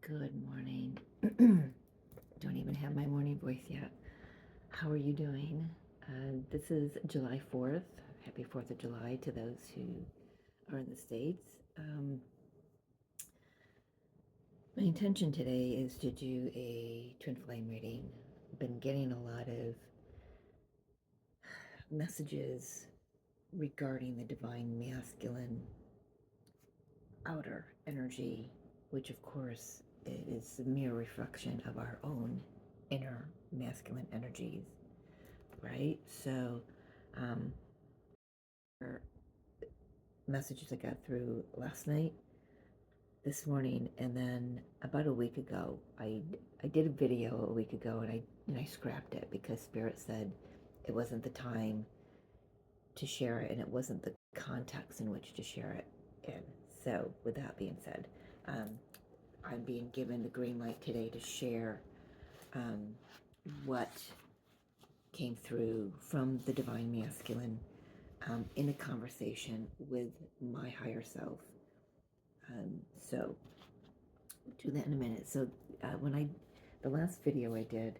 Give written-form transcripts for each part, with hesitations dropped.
Good morning. Don't even have my morning voice yet. How are you doing? This is July 4th. Happy 4th of July to those who are in the States. My intention today is to do a twin flame reading. I've been getting a lot of messages regarding the divine masculine outer energy, which of course is a mere reflection of our own inner masculine energies, right? So, messages I got through last night, this morning, and then about a week ago, I did a video a week ago, and I scrapped it because Spirit said it wasn't the time to share it, and it wasn't the context in which to share it in. So, with that being said, I'm being given the green light today to share what came through from the divine masculine in a conversation with my higher self. So do that in a minute. So the last video I did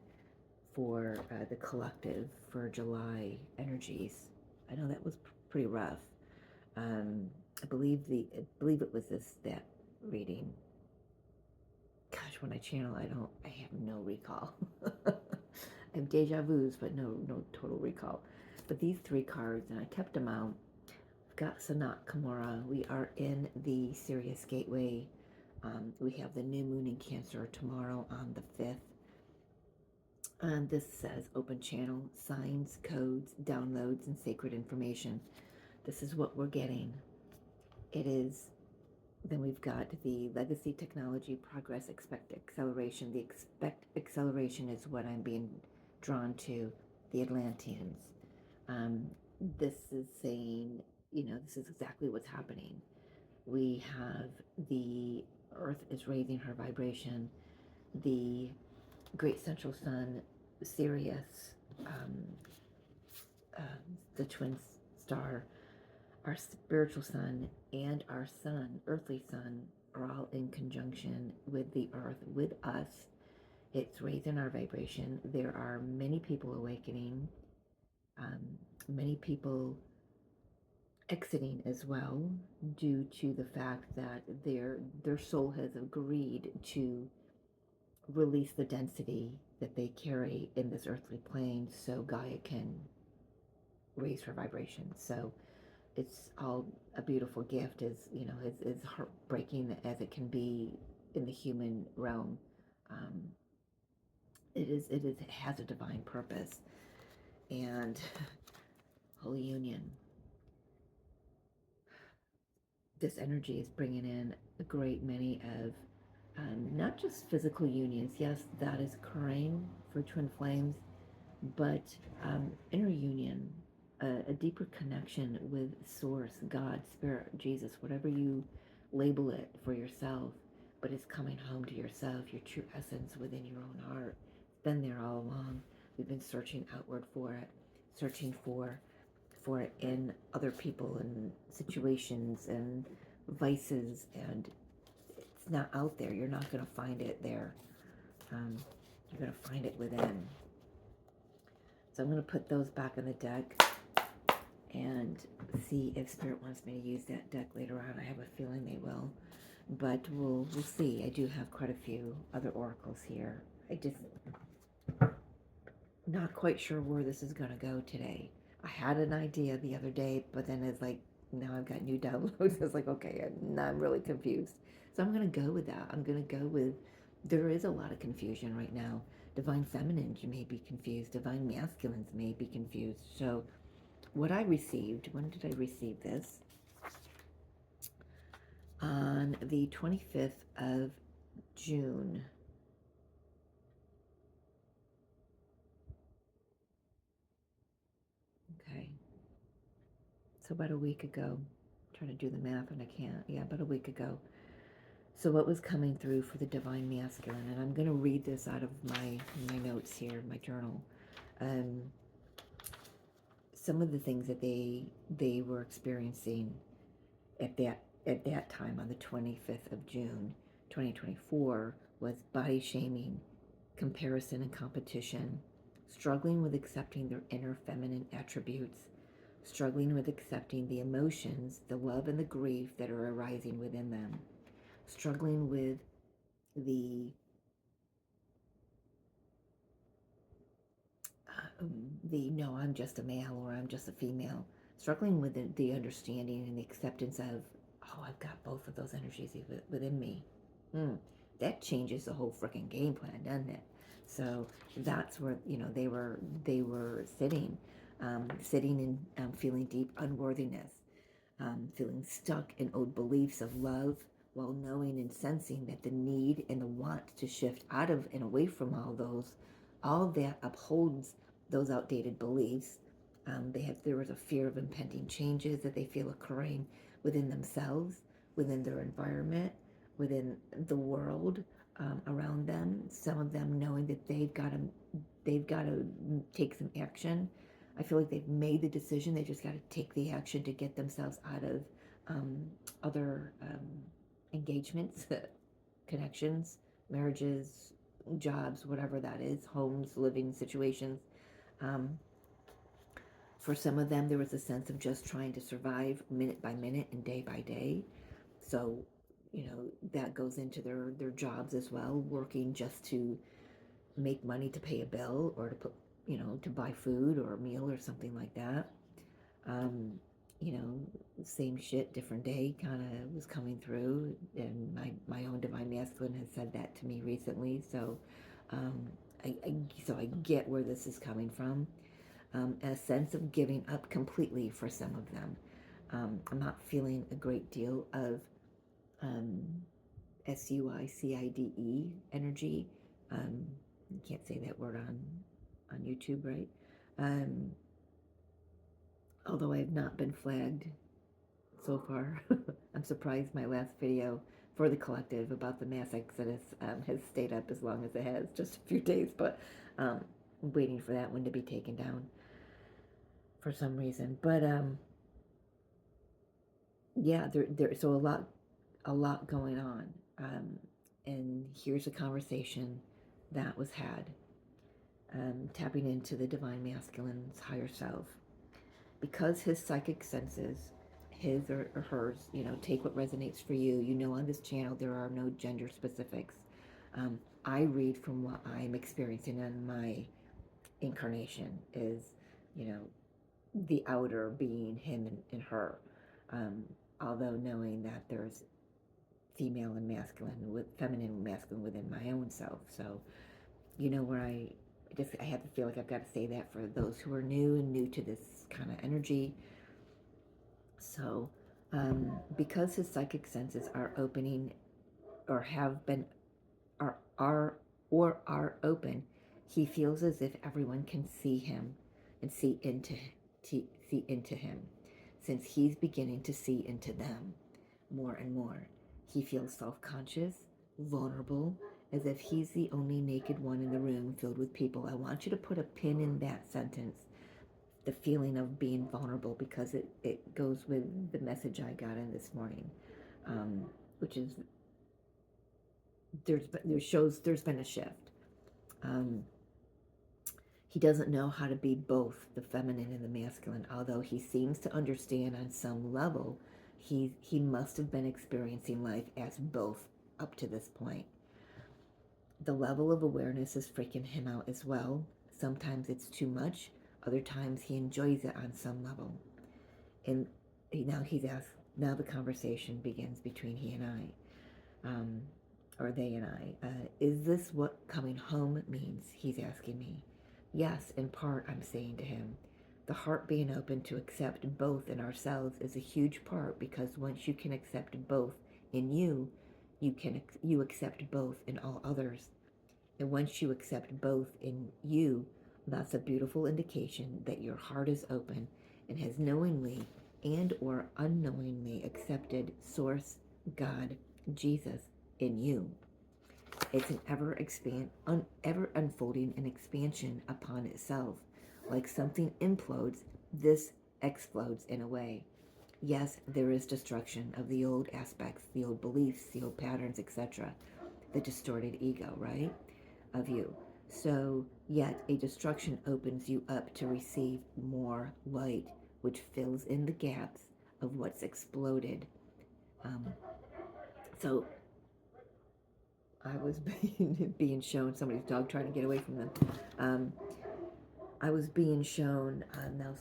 for the collective for July energies, I know that was pretty rough. I believe it was that reading. Gosh, when I channel, I have no recall. I have deja vus, but no total recall. But these three cards, and I kept them out. We've got Sanat Kumara. We are in the Sirius Gateway. We have the new moon in Cancer tomorrow on the 5th. And this says open channel, signs, codes, downloads, and sacred information. This is what we're getting. It is. Then we've got the legacy, technology, progress, expect acceleration. The expect acceleration is what I'm being drawn to, the Atlanteans. This is saying, this is exactly what's happening. We have the Earth is raising her vibration. The great central sun, Sirius, the twin star, our spiritual sun, and our sun, earthly sun, are all in conjunction with the Earth, with us. It's raising our vibration. There are many people awakening, many people exiting as well, due to the fact that their soul has agreed to release the density that they carry in this earthly plane so Gaia can raise her vibration. So it's all a beautiful gift, as heartbreaking as it can be in the human realm. It has a divine purpose. And Holy Union, this energy is bringing in a great many of not just physical unions. Yes, that is occurring for twin flames, but inner union, a deeper connection with Source, God, Spirit, Jesus, whatever you label it for yourself, but it's coming home to yourself, your true essence within your own heart. It's been there all along. We've been searching outward for it, searching for it in other people and situations and vices, and it's not out there. You're not going to find it there. You're going to find it within. So I'm going to put those back in the deck and see if Spirit wants me to use that deck later on. I have a feeling they will, but we'll see. I do have quite a few other oracles here. I just not quite sure where this is going to go today. I had an idea the other day, but then it's like, now I've got new downloads. It's like, okay, now I'm really confused. So I'm going to go with that. I'm going to go with, there is a lot of confusion right now. Divine feminines may be confused. Divine masculines may be confused. So what I received, when did I receive this? On the 25th of June. Okay. So about a week ago. I'm trying to do the math and I can't. Yeah, about a week ago. So what was coming through for the divine masculine, and I'm going to read this out of my notes here, my journal. Some of the things that they were experiencing at that time on the 25th of June, 2024, was body shaming, comparison and competition, struggling with accepting their inner feminine attributes, struggling with accepting the emotions, the love and the grief that are arising within them, struggling with the no, I'm just a male or I'm just a female, struggling with the understanding and the acceptance of, oh, I've got both of those energies within me. That changes the whole freaking game plan, doesn't it? So that's where, they were sitting and feeling deep unworthiness, feeling stuck in old beliefs of love, while knowing and sensing that the need and the want to shift out of and away from all of that upholds those outdated beliefs. There was a fear of impending changes that they feel occurring within themselves, within their environment, within the world around them. Some of them knowing that they've got to take some action. I feel like they've made the decision. They just got to take the action to get themselves out of other engagements, connections, marriages, jobs, whatever that is, homes, living situations. For some of them, there was a sense of just trying to survive minute by minute and day by day. So, that goes into their jobs as well, working just to make money to pay a bill or to put, to buy food or a meal or something like that. You know, same shit, different day kind of was coming through. And my own divine masculine has said that to me recently. So, I get where this is coming from. A sense of giving up completely for some of them. I'm not feeling a great deal of SUICIDE energy. You can't say that word on YouTube, right? Although I have not been flagged so far. I'm surprised my last video for the collective about the mass exodus has stayed up as long as it has, just a few days, but I'm waiting for that one to be taken down for some reason. But yeah, there's so a lot going on. And here's a conversation that was had, tapping into the divine masculine's higher self. Because his psychic senses, his or hers, take what resonates for you. On this channel, there are no gender specifics. I read from what I'm experiencing in my incarnation is, the outer being him and her. Although knowing that there's female and masculine, with feminine and masculine within my own self. So, where I have to feel like I've got to say that for those who are new to this kind of energy. So, because his psychic senses are opening, or have been, are open, he feels as if everyone can see him and see into him, since he's beginning to see into them more and more. He feels self-conscious, vulnerable, as if he's the only naked one in the room filled with people. I want you to put a pin in that sentence, the feeling of being vulnerable, because it goes with the message I got in this morning, which is there's been a shift. He doesn't know how to be both the feminine and the masculine, although he seems to understand on some level. He must have been experiencing life as both up to this point. The level of awareness is freaking him out as well. Sometimes it's too much. Other times he enjoys it on some level. And now the conversation begins between he and I, or they and I. Is this what coming home means? He's asking me. Yes, in part, I'm saying to him. The heart being open to accept both in ourselves is a huge part, because once you can accept both in you, you accept both in all others. And once you accept both in you, that's a beautiful indication that your heart is open and has knowingly and or unknowingly accepted Source, God, Jesus in you. It's an ever unfolding and expansion upon itself. Like something implodes, this explodes in a way. Yes, there is destruction of the old aspects, the old beliefs, the old patterns, etc. the distorted ego, right, of you. So, yet a destruction opens you up to receive more light, which fills in the gaps of what's exploded. Um, so, I was being shown somebody's dog trying to get away from them. Um, I was being shown. Now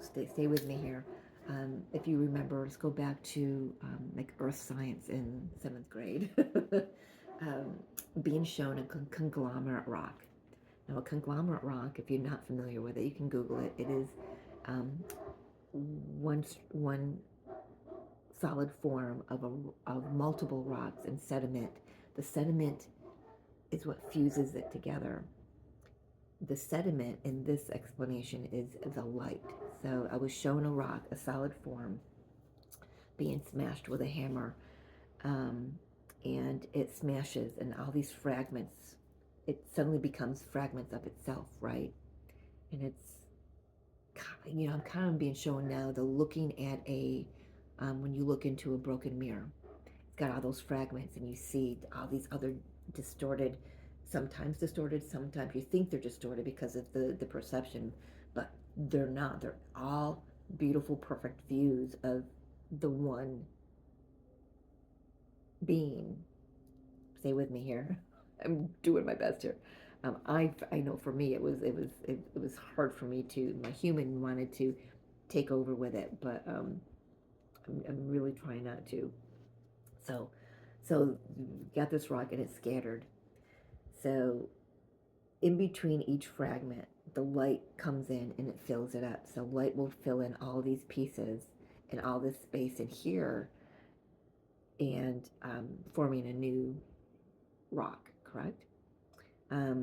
stay with me here. If you remember, let's go back to like earth science in 7th grade. um, Being shown a conglomerate rock. Now, a conglomerate rock, if you're not familiar with it, you can Google it. It is one solid form of multiple rocks and sediment. The sediment is what fuses it together. The sediment in this explanation is the light. So I was shown a rock, a solid form, being smashed with a hammer, and it smashes, and all these fragments, it suddenly becomes fragments of itself, right? And it's, I'm kind of being shown now the looking at when you look into a broken mirror, it's got all those fragments, and you see all these other distorted, sometimes you think they're distorted because of the perception, but they're not. They're all beautiful, perfect views of the one being. Stay with me here. I'm doing my best here. I know for me it was hard for me to, my human wanted to take over with it, but I'm really trying not to. So got this rock and it's scattered. So in between each fragment, the light comes in and it fills it up. So light will fill in all these pieces and all this space in here, and forming a new rock, correct? So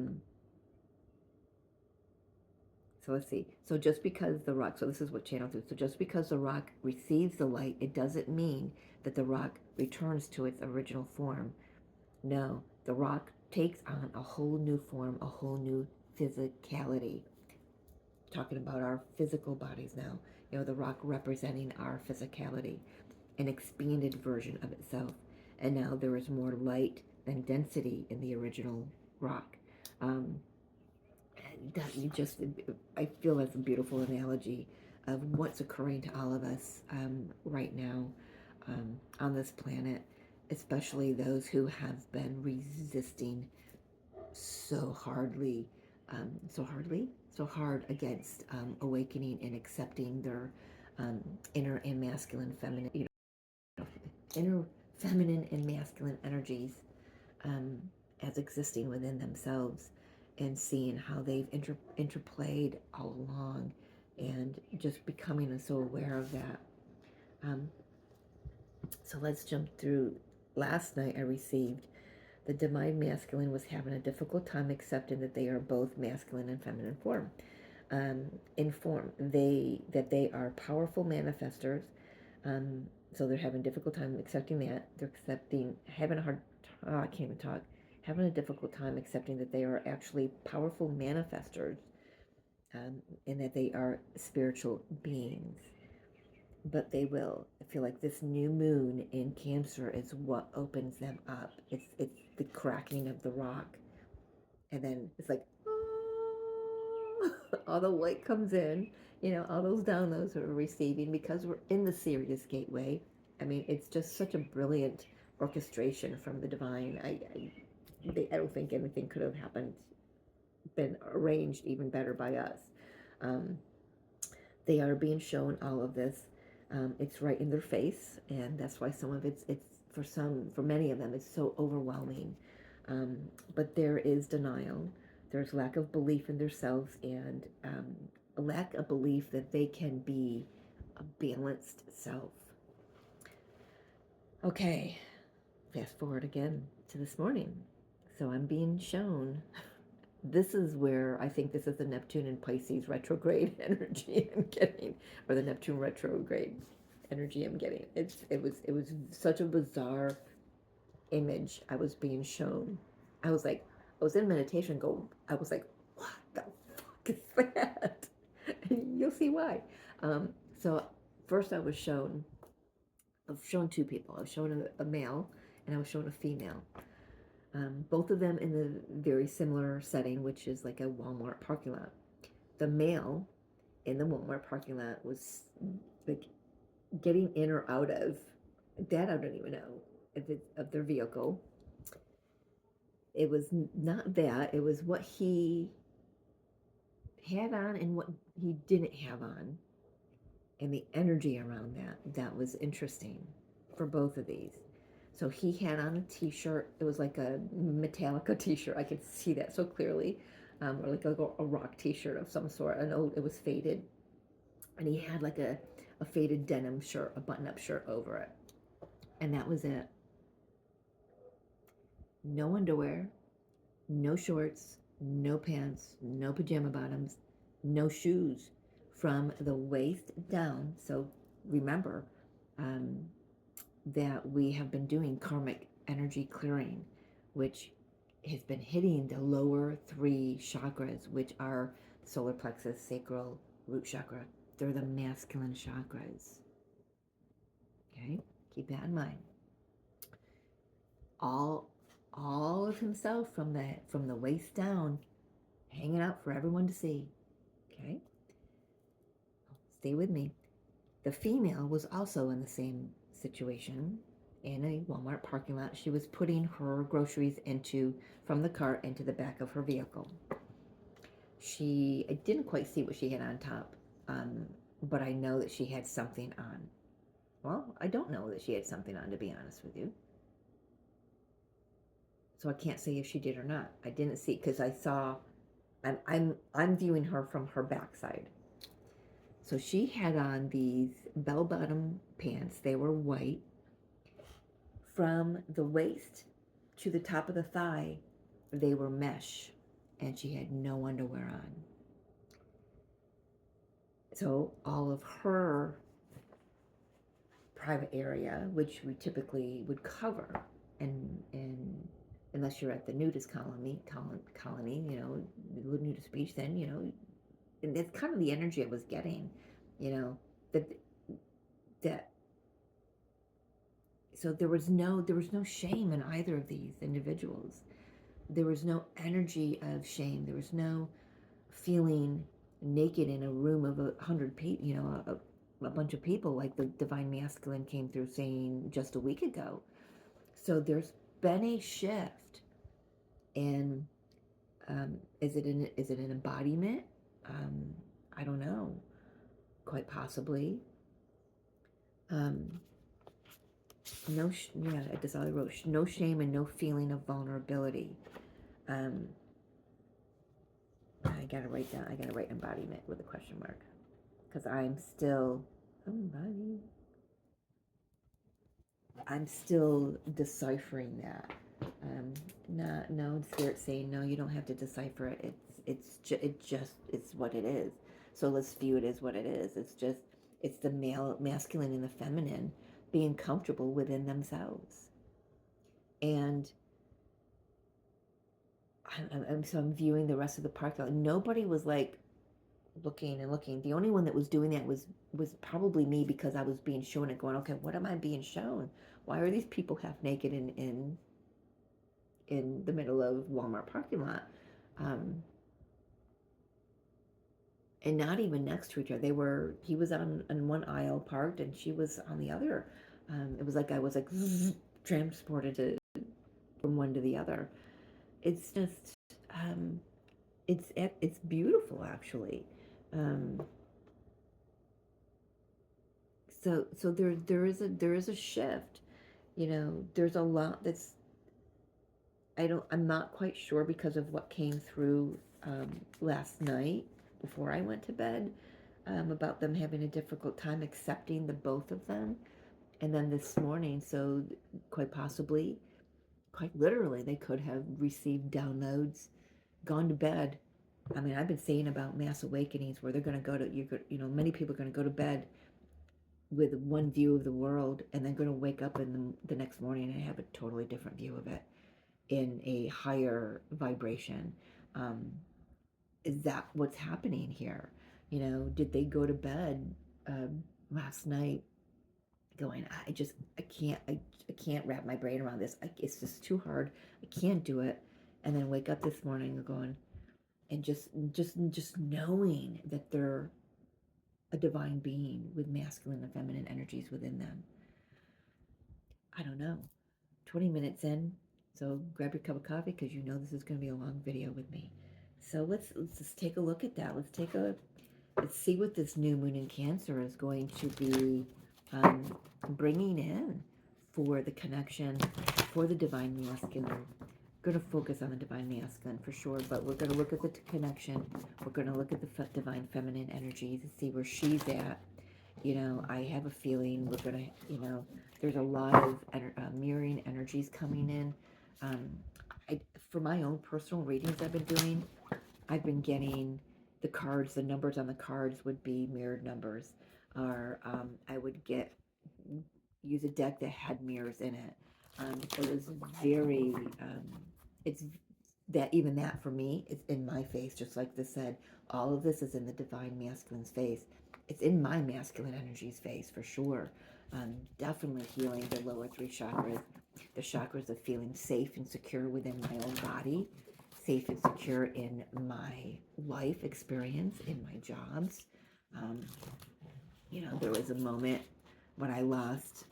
let's see. So just because the rock, so this is what channel 2, so just because the rock receives the light, it doesn't mean that the rock returns to its original form. No, the rock takes on a whole new form, a whole new physicality. Talking about our physical bodies now, the rock representing our physicality, an expanded version of itself. And now there is more light than density in the original rock. I feel that's a beautiful analogy of what's occurring to all of us right now on this planet, especially those who have been resisting so hard against awakening and accepting their inner and masculine, feminine, inner feminine and masculine energies as existing within themselves, and seeing how they've interplayed all along, and just becoming so aware of that. So let's jump through. Last night I received the divine masculine was having a difficult time accepting that they are both masculine and feminine form. In form, they are powerful manifestors. So they're having a difficult time accepting that. They're having a hard, I can't even talk, having a difficult time accepting that they are actually powerful manifestors, and that they are spiritual beings. But they will. I feel like this new moon in Cancer is what opens them up. It's the cracking of the rock, and then it's like, all the light comes in. All those downloads we're receiving because we're in the Sirius gateway. I mean, it's just such a brilliant orchestration from the divine. I don't think anything could have been arranged even better by us. They are being shown all of this. It's right in their face, and that's why some of it's for many of them, it's so overwhelming. But there is denial. There's lack of belief in themselves, and a lack of belief that they can be a balanced self. Okay, fast forward again to this morning. So I'm being shown. This is where I think this is the Neptune and Pisces retrograde energy I'm getting, or the Neptune retrograde energy I'm getting. It was such a bizarre image I was being shown. I was in meditation. I was like, what the fuck is that? And you'll see why. So first I was shown two people. I was shown a male, and I was shown a female. Both of them in the very similar setting, which is like a Walmart parking lot. The male in the Walmart parking lot was like getting in or out of that. I don't even know if it's of their vehicle. It was not that. It was what he had on and what he didn't have on, and the energy around that was interesting for both of these. So he had on a t-shirt. It was like a Metallica t-shirt. I could see that so clearly. Or like a rock t-shirt of some sort. I know it was faded. And he had like a faded denim shirt, a button-up shirt over it. And that was it. No underwear, no shorts, no pants, no pajama bottoms, no shoes from the waist down. So remember, um, that we have been doing karmic energy clearing, which has been hitting the lower three chakras, which are solar plexus, sacral, root chakra. They're the masculine chakras. Okay, keep that in mind. All of himself from the waist down, hanging out for everyone to see. Okay, stay with me. The female was also in the same situation in a Walmart parking lot. She was putting her groceries from the cart into the back of her vehicle. I didn't quite see what she had on top, but I know that she had something on. Well, I don't know that she had something on, to be honest with you. So I can't say if she did or not. I didn't see, because I saw. I'm viewing her from her backside. So she had on these bell-bottom pants. They were white. From the waist to the top of the thigh, they were mesh, and she had no underwear on. So all of her private area, which we typically would cover, and unless you're at the nudist colony, the nudist beach, then and that's kind of the energy I was getting, that so there was no shame in either of these individuals. There was no energy of shame. There was no feeling naked in a room of 100 people, a bunch of people, like the divine masculine came through saying just a week ago. So there's been a shift, and is it an embodiment? I don't know. Quite possibly. I wrote no shame and no feeling of vulnerability. I gotta write embodiment with a question mark, because I'm still deciphering that. No, Spirit saying no, you don't have to decipher it. It's what it is. So let's view it as what it is. It's the masculine and the feminine being comfortable within themselves. And I'm viewing the rest of the park lot. Nobody was like looking and looking. The only one that was doing that was probably me, because I was being shown it, going, okay, what am I being shown? Why are these people half naked in the middle of Walmart parking lot? And not even next to each other. He was on one aisle parked, and she was on the other. It was like I was like transported from one to the other. It's just, it's beautiful, actually. So there is a shift. There's a lot that's, I'm not quite sure, because of what came through last night before I went to bed, about them having a difficult time accepting the both of them. And then this morning, so quite possibly, quite literally, they could have received downloads, gone to bed. I mean, I've been saying about mass awakenings where they're going to go to, many people are going to go to bed with one view of the world, and then going to wake up in the next morning and have a totally different view of it in a higher vibration. Is that what's happening here? Did they go to bed last night going, I can't wrap my brain around this. It's just too hard. I can't do it. And then wake up this morning and going, and just knowing that they're a divine being with masculine and feminine energies within them. I don't know. 20 minutes in, so grab your cup of coffee because you know this is going to be a long video with me. So let's just take a look at that. Let's see what this new moon in Cancer is going to be bringing in for the connection for the divine masculine. We're going to focus on the divine masculine for sure, but we're going to look at the connection. We're going to look at the divine feminine energy to see where she's at. You know, I have a feeling we're going to, you know, there's a lot of mirroring energies coming in. For my own personal readings I've been doing, I've been getting the cards, the numbers on the cards would be mirrored numbers, or I would use a deck that had mirrors in it. It was very, it's that even that for me, it's in my face, just like this said, all of this is in the divine masculine's face. It's in my masculine energy's face for sure. Definitely healing the lower three chakras, the chakras of feeling safe and secure within my own body, safe and secure in my life experience, in my jobs. You know, there was a moment when I lost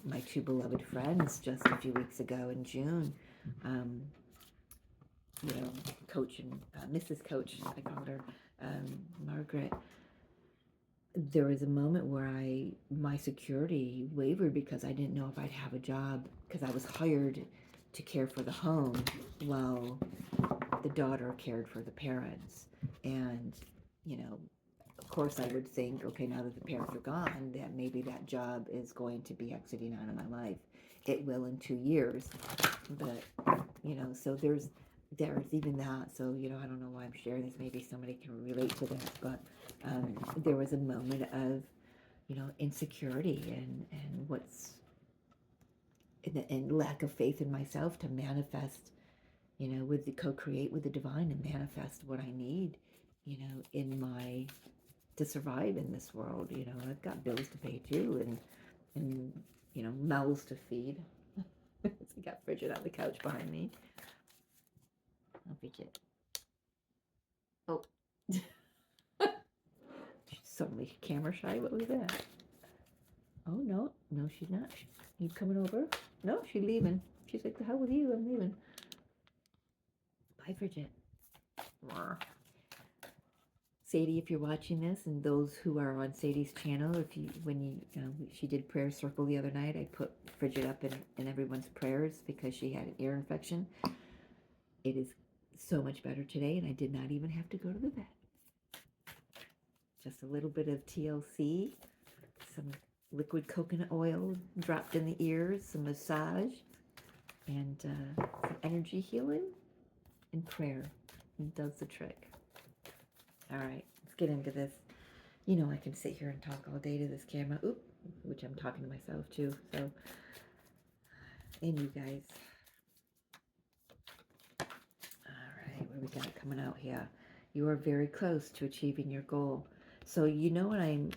my two beloved friends just a few weeks ago in June. You know, Coach and Mrs. Coach, I called her, Margaret. There was a moment where my security wavered because I didn't know if I'd have a job because I was hired to care for the home while the daughter cared for the parents. And, you know, of course I would think, okay, now that the parents are gone, that maybe that job is going to be exiting out of my life. It will in 2 years. But, you know, so there's even that. So, you know, I don't know why I'm sharing this. Maybe somebody can relate to that. But there was a moment of, you know, insecurity and and lack of faith in myself to manifest, you know, with the co-create with the divine and manifest what I need, you know, to survive in this world. You know, I've got bills to pay too, and you know, mouths to feed. I got Bridget on the couch behind me. I'll Bridget. Oh. She's suddenly camera shy. What was that? Oh, no. No, she's not. You coming over? No, she's leaving. She's like, the hell with you? I'm leaving. Bye, Bridget. Sadie, if you're watching this, and those who are on Sadie's channel, she did prayer circle the other night, I put Bridget up in everyone's prayers because she had an ear infection. It is so much better today, and I did not even have to go to the vet. Just a little bit of TLC, some liquid coconut oil dropped in the ears, some massage, and some energy healing and prayer. It does the trick. All right, let's get into this. You know, I can sit here and talk all day to this camera, which I'm talking to myself too. So, and you guys. All right, what we got coming out here? You are very close to achieving your goal. So you know what I'm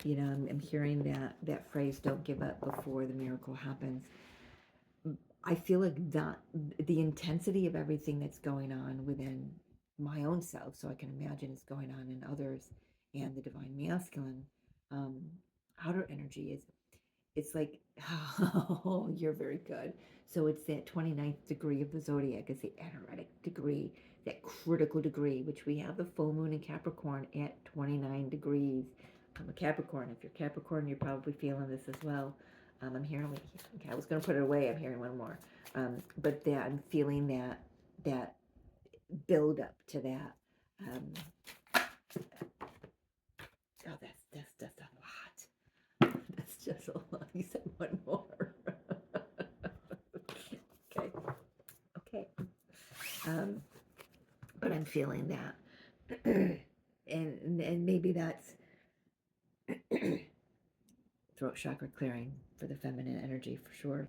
hearing that phrase, don't give up before the miracle happens. I feel like that the intensity of everything that's going on within my own self, so I can imagine it's going on in others, and the divine masculine outer energy it's like, oh, you're very good. So it's that 29th degree of the zodiac, it's the energetic degree, that critical degree, which we have the full moon in Capricorn at 29 degrees. I'm a Capricorn. If you're Capricorn, you're probably feeling this as well. I'm hearing, okay, I was going to put it away. I'm hearing one more. But that I'm feeling that build up to that. Oh, that's a lot. That's just a lot. You said one more. Okay. But I'm feeling that, and maybe that's throat chakra clearing for the feminine energy for sure.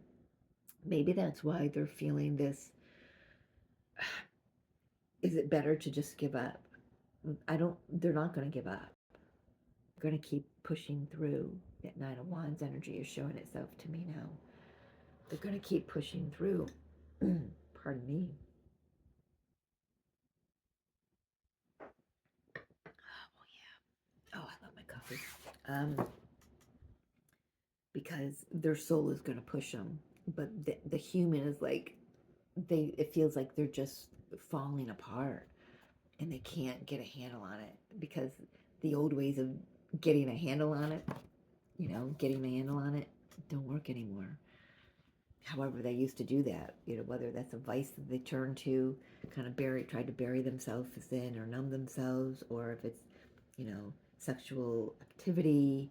Maybe that's why they're feeling this. Is it better to just give up? They're not going to give up. They're going to keep pushing through. That Nine of Wands energy is showing itself to me now. They're going to keep pushing through. Pardon me. Oh, yeah. Oh, I love my coffee. Because their soul is going to push them. But the human is like, it feels like they're just falling apart. And they can't get a handle on it. Because the old ways of getting a handle on it, getting a handle on it, don't work anymore. However, they used to do that, whether that's a vice that they turn to, kind of tried to bury themselves in or numb themselves, or if it's, sexual activity,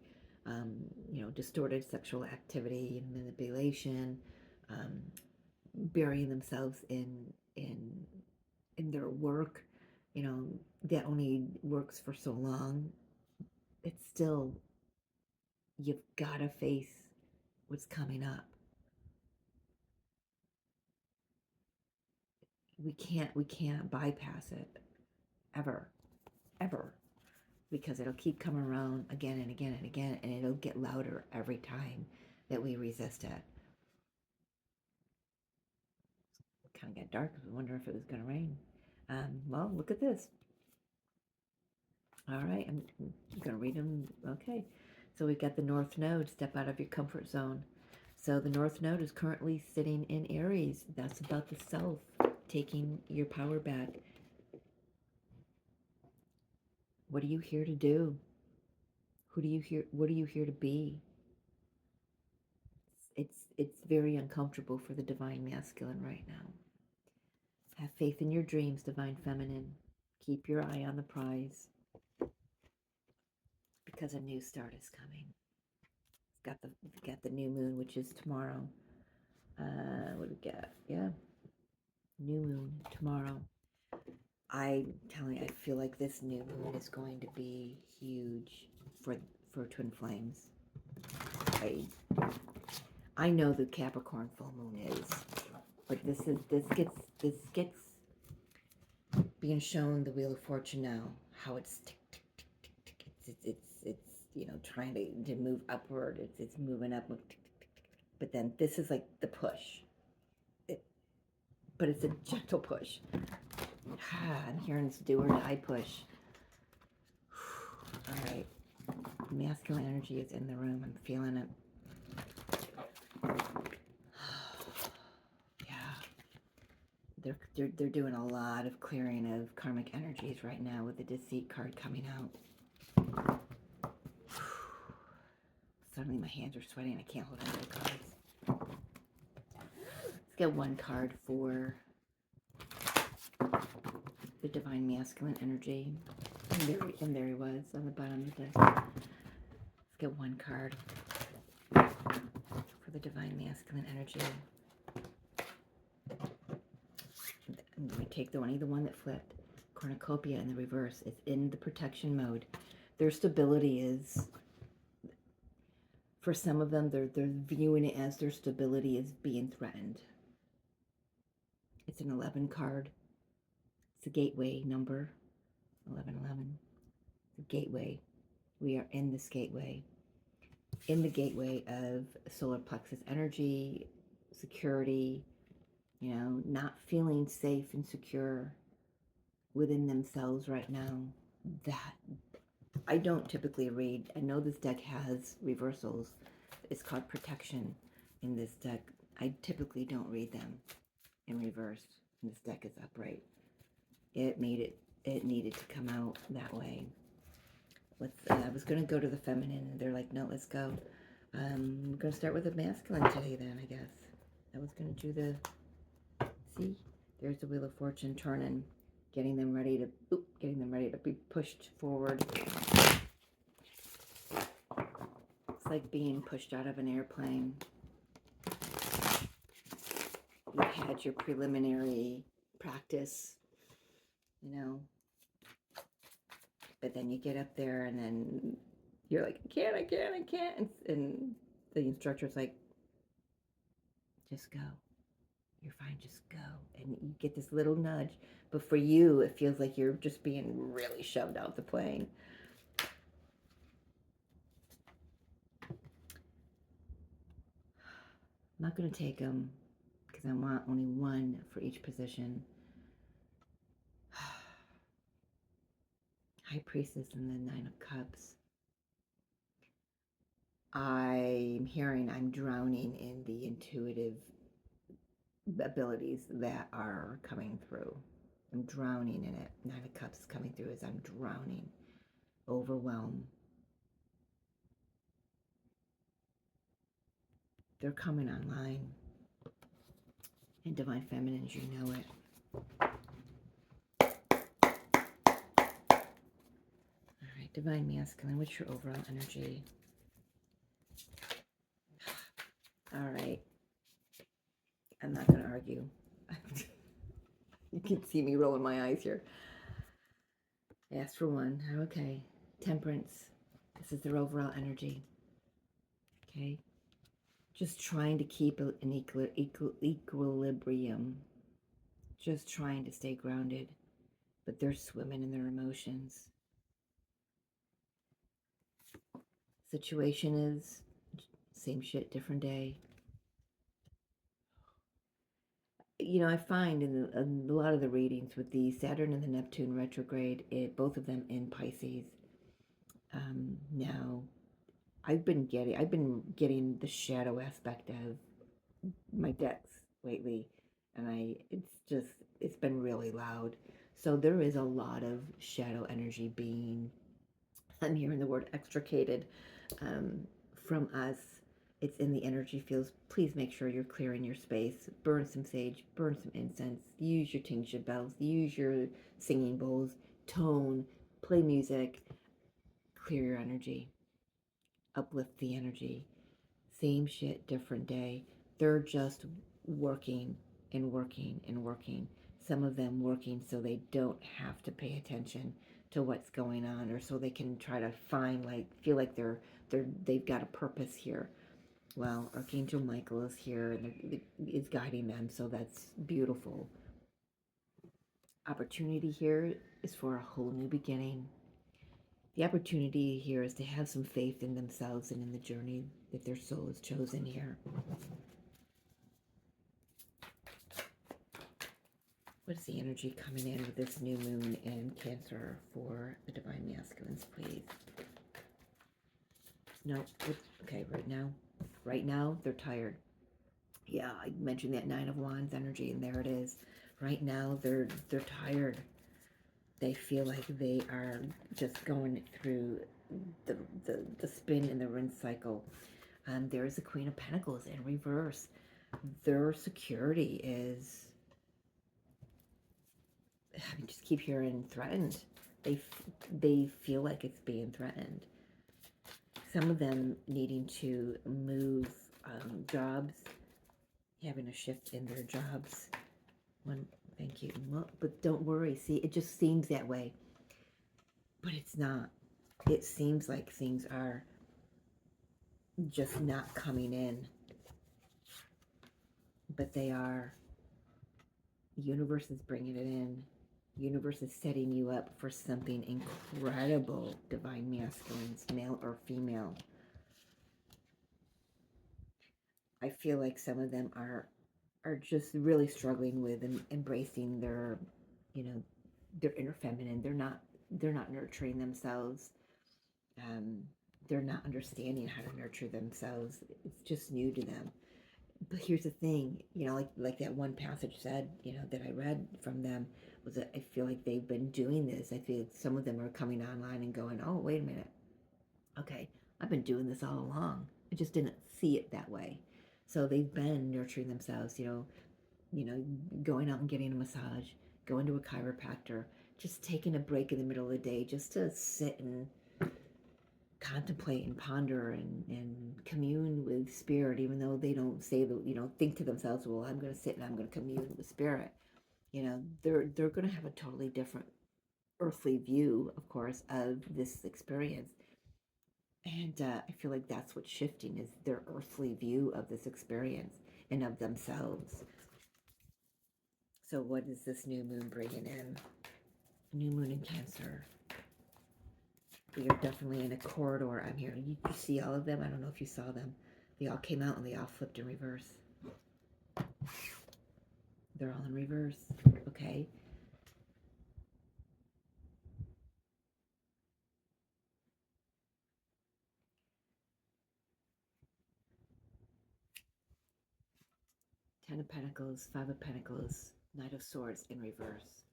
distorted sexual activity and manipulation, um, burying themselves in their work, that only works for so long. It's still, you've got to face what's coming up. We can't bypass it ever, because it'll keep coming around again and again and again, and it'll get louder every time that we resist it. It kind of got dark. I was wondering if it was going to rain. Well, look at this. All right, I'm going to read them. Okay, so we've got the North Node. Step out of your comfort zone. So the North Node is currently sitting in Aries. That's about the self, taking your power back. What are you here to do? What are you here to be? It's very uncomfortable for the Divine Masculine right now. Have faith in your dreams, Divine Feminine. Keep your eye on the prize, because a new start is coming. It's got the new moon, which is tomorrow. What do we got? Yeah, new moon tomorrow. I'm telling you, I feel like this new moon is going to be huge for Twin Flames. I know the Capricorn full moon is, but this gets being shown the Wheel of Fortune now, how it's tick tick tick tick tick. It's trying to move upward. It's moving up, tick, tick, tick, tick. But then this is like the push. But it's a gentle push. I'm hearing this do or die push. All right, masculine energy is in the room. I'm feeling it. They're doing a lot of clearing of karmic energies right now with the Deceit card coming out. Suddenly my hands are sweating. I can't hold on to the cards. Let's get one card for the Divine Masculine energy. And there he was on the bottom of the deck. Let's get one card for the Divine Masculine energy. I'm going to take the one that flipped. Cornucopia in the reverse. It's in the protection mode. Their stability is, for some of them, they're viewing it as their stability is being threatened. It's an 11 card. It's a gateway number. 1111. The gateway. We are in this gateway. In the gateway of solar plexus energy, security, not feeling safe and secure within themselves right now. That I don't typically read. I know this deck has reversals. It's called protection in this deck. I typically don't read them in reverse. And this deck is upright. It needed to come out that way. I was going to go to the feminine, and they're like, no, let's go. We're going to start with the masculine today then, I guess. I was going to do see, there's the Wheel of Fortune turning, getting them ready to be pushed forward. It's like being pushed out of an airplane. You had your preliminary practice, but then you get up there and then you're like, I can't. And the instructor's like, just go. You're fine, just go. And you get this little nudge. But for you, it feels like you're just being really shoved out the plane. I'm not going to take them because I want only one for each position. High Priestess and the Nine of Cups. I'm hearing I'm drowning in the intuitive abilities that are coming through. I'm drowning in it. Nine of Cups is coming through as I'm drowning. Overwhelm. They're coming online. And Divine Feminines, you know it. All right, Divine Masculine, what's your overall energy? All right. I'm not going to argue. You can see me rolling my eyes here. Ask for one. Okay. Temperance. This is their overall energy. Okay. Just trying to keep an equilibrium. Just trying to stay grounded. But they're swimming in their emotions. Situation is same shit, different day. You know, I find in a lot of the readings with the Saturn and the Neptune retrograde, both of them in Pisces. Now, I've been getting the shadow aspect of my decks lately, and it's been really loud. So there is a lot of shadow energy being, I'm hearing the word extricated from us. It's in the energy fields. Please make sure you're clearing your space. Burn some sage, burn some incense, use your tincture bells, use your singing bowls, tone, play music, clear your energy, uplift the energy. Same shit, different day. They're just working and working and working. Some of them working so they don't have to pay attention to what's going on, or so they can try to find, feel like they've got a purpose here. Well, Archangel Michael is here and is guiding them, so that's beautiful. Opportunity here is for a whole new beginning. The opportunity here is to have some faith in themselves and in the journey that their soul has chosen here. What is the energy coming in with this new moon in Cancer for the Divine Masculines, please? No, okay, right now, they're tired. Yeah, I mentioned that Nine of Wands energy, and there it is. Right now, they're tired. They feel like they are just going through the spin and the rinse cycle. There is the Queen of Pentacles in reverse. Their security is, I just keep hearing threatened. They feel like it's being threatened. Some of them needing to move jobs, having a shift in their jobs. Thank you. But don't worry. See, it just seems that way. But it's not. It seems like things are just not coming in. But they are. The universe is bringing it in. The universe is setting you up for something incredible, Divine Masculines, male or female. I feel like some of them are just really struggling with and embracing their, their inner feminine. They're not nurturing themselves. They're not understanding how to nurture themselves. It's just new to them. But here's the thing, like that one passage said, that I read from them, was that I feel like they've been doing this. I feel some of them are coming online and going, oh, wait a minute. Okay, I've been doing this all along. I just didn't see it that way. So they've been nurturing themselves, going out and getting a massage, going to a chiropractor, just taking a break in the middle of the day just to sit and contemplate and ponder and commune with spirit, even though they don't say that, think to themselves, well, I'm going to sit and I'm going to commune with spirit. They're going to have a totally different earthly view, of course, of this experience. And I feel like that's what's shifting, is their earthly view of this experience and of themselves. So what is this new moon bringing in? New moon in Cancer. We are definitely in a corridor. I'm here. You see all of them? I don't know if you saw them. They all came out and they all flipped in reverse. They're all in reverse. Okay. Ten of Pentacles, Five of Pentacles, Knight of Swords in reverse.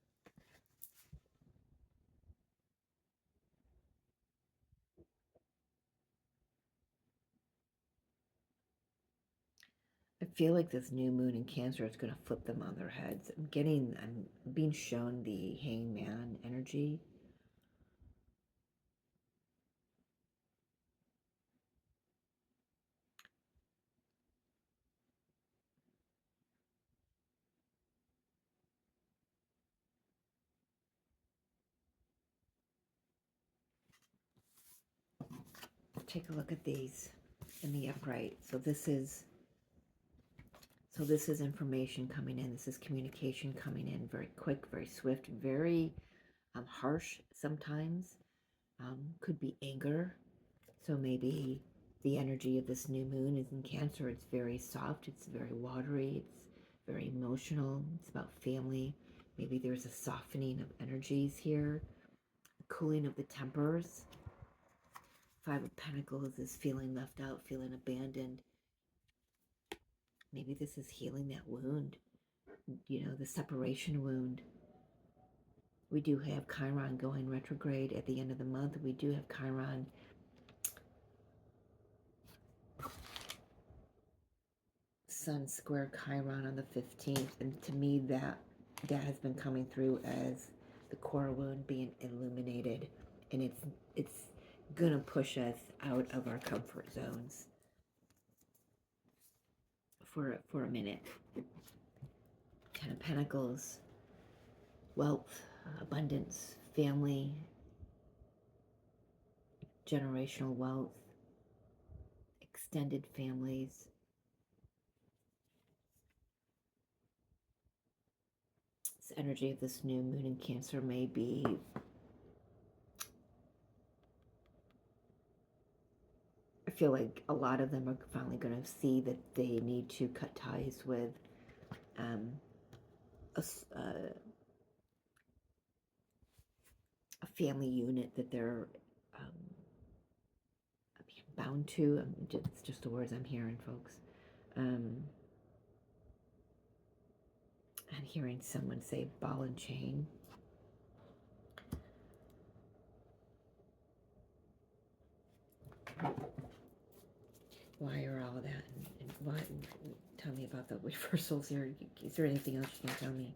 I feel like this new moon in Cancer is going to flip them on their heads. I'm being shown the Hangman energy. Take a look at these in the upright. So this is information coming in. This is communication coming in very quick, very swift, very harsh sometimes. Could be anger. So maybe the energy of this new moon is in Cancer. It's very soft. It's very watery. It's very emotional. It's about family. Maybe there's a softening of energies here. Cooling of the tempers. Five of Pentacles is feeling left out, feeling abandoned. Maybe this is healing that wound, you know, the separation wound. We do have Chiron going retrograde at the end of the month. We do have Chiron Sun square Chiron on the 15th. And to me, that has been coming through as the core wound being illuminated. And it's going to push us out of our comfort zones for a minute. Ten of Pentacles, wealth, abundance, family, generational wealth, extended families. This energy of this new moon in Cancer may be I feel like a lot of them are finally going to see that they need to cut ties with a family unit that they're bound to. It's just the words I'm hearing, folks. I'm hearing someone say ball and chain. Why are all that? And what? Tell me about the reversals here. Is there anything else you can tell me?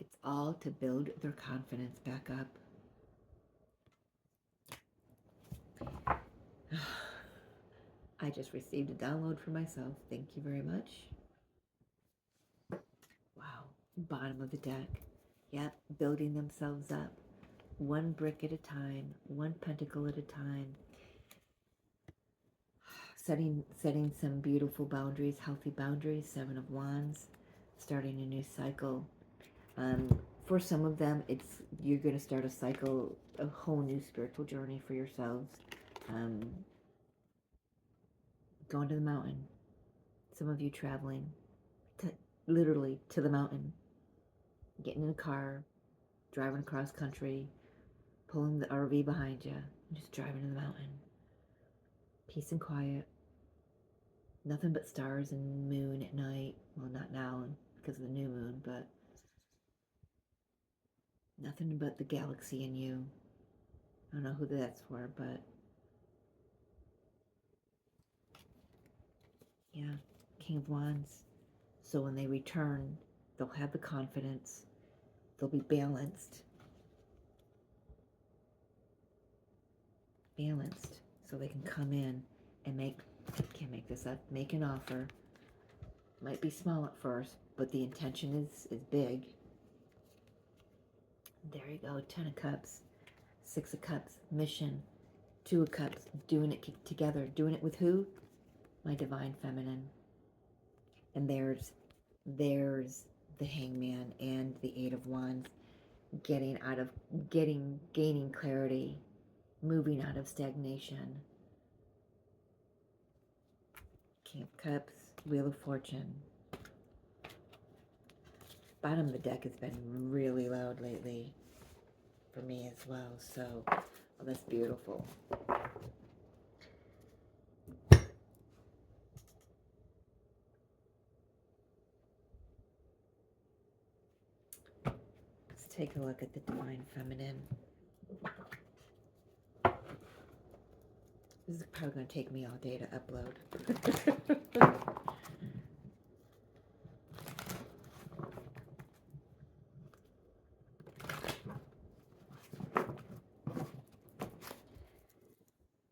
It's all to build their confidence back up. I just received a download for myself. Thank you very much. Wow. Bottom of the deck. Yep. Building themselves up. One brick at a time. One pentacle at a time. Setting some beautiful boundaries, healthy boundaries. Seven of Wands. Starting a new cycle. For some of them, you're going to start a cycle, a whole new spiritual journey for yourselves. Going to the mountain. Some of you traveling literally to the mountain. Getting in a car, driving across country, pulling the RV behind you, and just driving to the mountain. Peace and quiet. Nothing but stars and moon at night. Well, not now because of the new moon, but nothing but the galaxy and you. I don't know who that's for, but yeah, King of Wands. So when they return, they'll have the confidence. They'll be balanced. So they can come in and can't make this up, make an offer. Might be small at first, but the intention is big. There you go. 10 of Cups, 6 of Cups, mission, 2 of Cups, doing it together. Doing it with who? My Divine Feminine. And there's the Hangman and the 8 of Wands, gaining clarity, moving out of stagnation. King of Cups, Wheel of Fortune. Bottom of the deck has been really loud lately for me as well, so that's beautiful. Let's take a look at the Divine Feminine. This is probably going to take me all day to upload.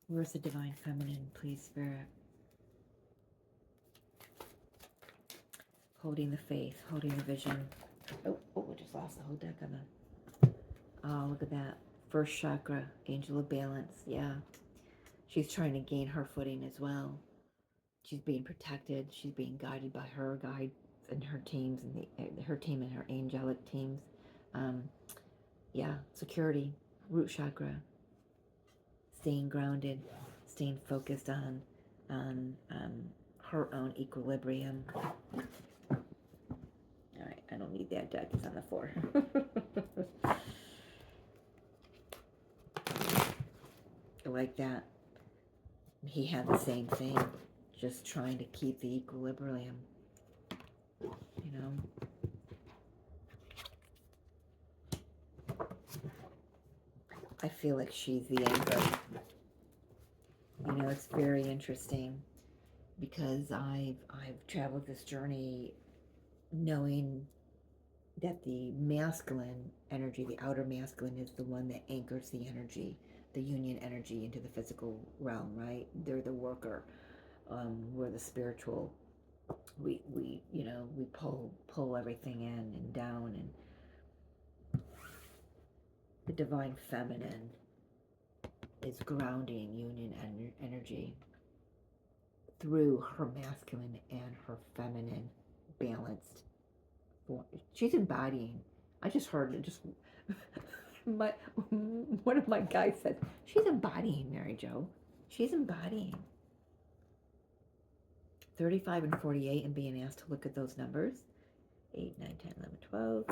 Where's the Divine Feminine, please, Spirit? Holding the faith, holding the vision. Oh, we just lost the whole deck of them. Oh, look at that. First chakra, Angel of Balance. Yeah. She's trying to gain her footing as well. She's being protected. She's being guided by her guides and her teams, and her team and her angelic teams. Yeah, security, root chakra. Staying grounded, staying focused on her own equilibrium. All right, I don't need that deck. It's on the floor. I like that. He had the same thing, just trying to keep the equilibrium, you know. I feel like she's the anchor. You know, it's very interesting because I've traveled this journey knowing that the masculine energy, the outer masculine, is the one that anchors the energy, the union energy into the physical realm, right? They're the worker. We're the spiritual. We you know, we pull everything in and down, and the Divine Feminine is grounding union energy through her masculine and her feminine balanced form. She's embodying. I just heard it. Just one of my guys said she's embodying, Mary Jo. She's embodying 35 and 48, and being asked to look at those numbers. 8, 9, 10, 11, 12.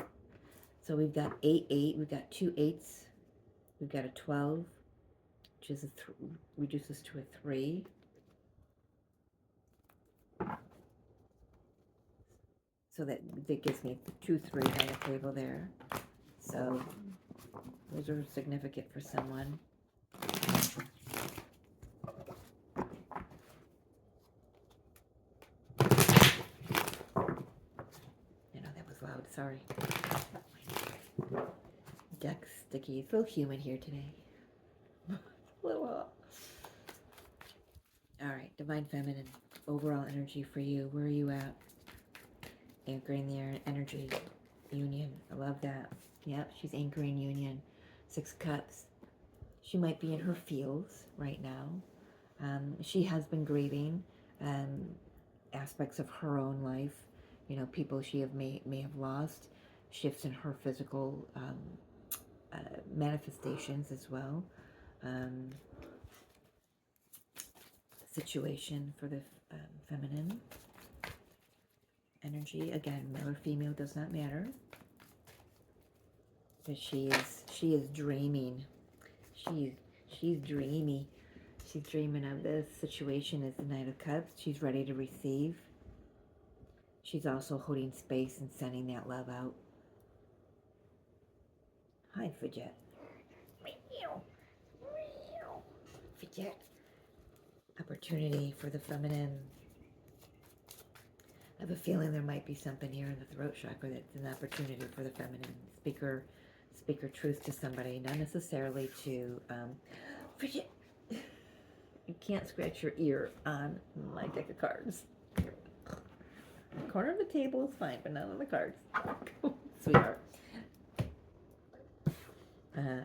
So we've got 8, 8. We've got 2 8s. We've got a 12, which is reduces to a 3. So that gives me 2 3 on the table there. So those are significant for someone. I know that was loud, sorry. Deck's sticky. It's a little humid here today. A little hot. Alright, Divine Feminine. Overall energy for you. Where are you at? Anchoring the energy. Union. I love that. Yep, she's anchoring union. 6 Cups. She might be in her feels right now. She has been grieving aspects of her own life. You know, people she may have lost. Shifts in her physical manifestations as well. Situation for the feminine energy. Again, male or female does not matter. But she is dreaming. She's dreamy. She's dreaming of this situation as the Knight of Cups. She's ready to receive. She's also holding space and sending that love out. Hi, Fidget. Fidget. Opportunity for the feminine. I have a feeling there might be something here in the throat chakra that's an opportunity for the feminine. Speak her truth to somebody, not necessarily to Fidget. You can't scratch your ear on my deck of cards. The corner of the table is fine, but not on the cards. Sweetheart.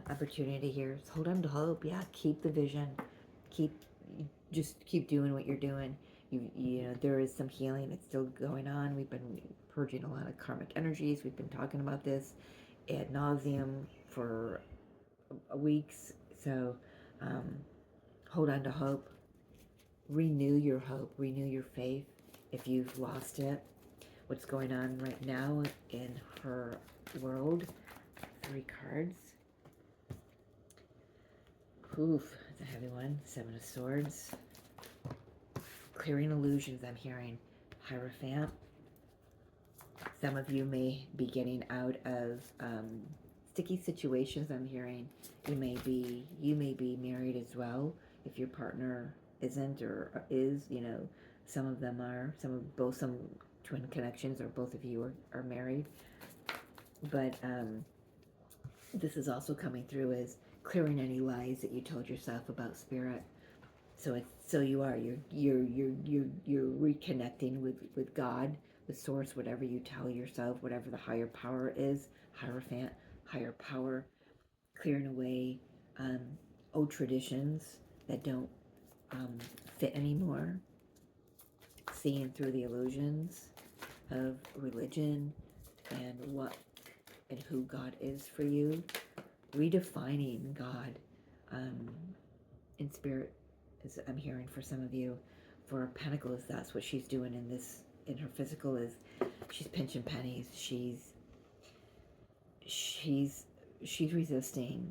Opportunity here. So hold on to hope. Yeah, keep the vision. Just keep doing what you're doing. You know, there is some healing that's still going on. We've been purging a lot of karmic energies. We've been talking about this ad nauseum for weeks. So hold on to hope. renew your hope, renew your faith if you've lost it. What's going on right now in her world? 3 cards. Oof, it's a heavy one. 7 of Swords. Clearing illusions, I'm hearing. Hierophant. Some of you may be getting out of sticky situations, I'm hearing. You may be married as well. If your partner isn't or is, some of them are. Some twin connections, or both of you are married. But this is also coming through as clearing any lies that you told yourself about spirit. So you're reconnecting with God, with source, whatever you tell yourself, whatever the higher power is. Hierophant, higher power, clearing away old traditions that don't fit anymore, seeing through the illusions of religion and what and who God is for you, redefining God in spirit, as I'm hearing for some of you. For Pentacles, that's what she's doing in her physical, is she's pinching pennies. She's resisting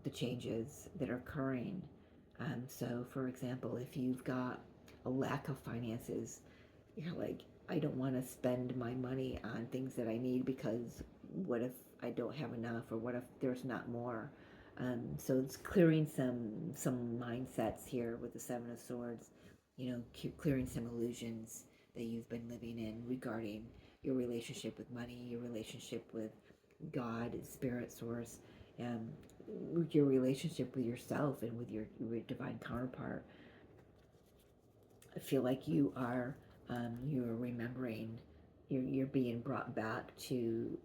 the changes that are occurring. So, for example, if you've got a lack of finances, you're like, I don't want to spend my money on things that I need, because what if I don't have enough, or what if there's not more? So it's clearing some mindsets here with the 7 of Swords, clearing some illusions that you've been living in regarding your relationship with money, your relationship with God, spirit, source, your relationship with yourself and with your divine counterpart. I feel like you're remembering, you're being brought back to.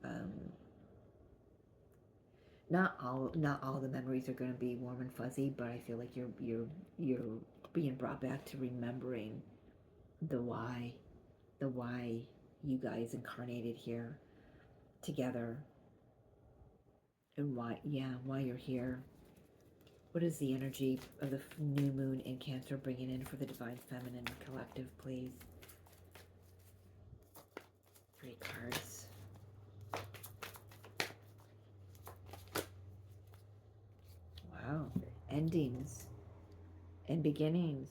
Not all the memories are going to be warm and fuzzy, but I feel like you're being brought back to remembering the why you guys incarnated here together, and why you're here. What is the energy of the new moon in Cancer bringing in for the Divine Feminine Collective, please? 3 cards. Wow. Endings and beginnings.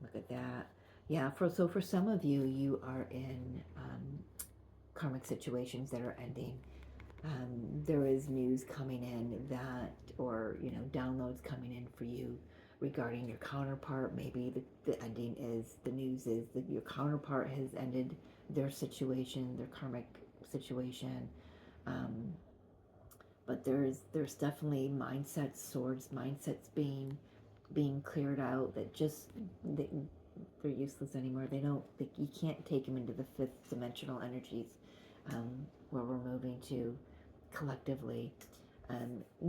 Look at that. Yeah, for some of you, you are in karmic situations that are ending. There is news coming in that, or downloads coming in for you regarding your counterpart. Maybe the ending is, the news is that your counterpart has ended their situation, their karmic situation. But there's definitely mindsets being cleared out, that they're useless anymore. You can't take them into the 5th dimensional energies, where we're moving to collectively,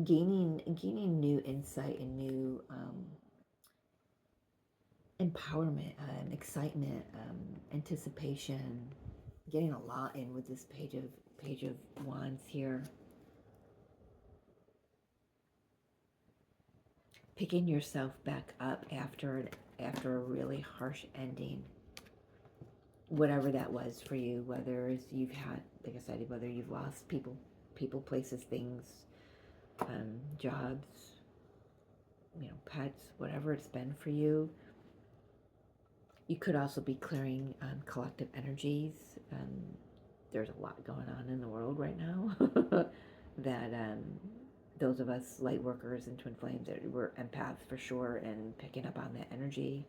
gaining new insight and new empowerment, excitement, anticipation. Getting a lot in with this page of wands here. Picking yourself back up after a really harsh ending, whatever that was for you, whether you've had, like I said, whether you've lost people, places, things, jobs, pets, whatever it's been for you. You could also be clearing collective energies. There's a lot going on in the world right now that those of us light workers and twin flames, that we're empaths for sure, and picking up on that energy.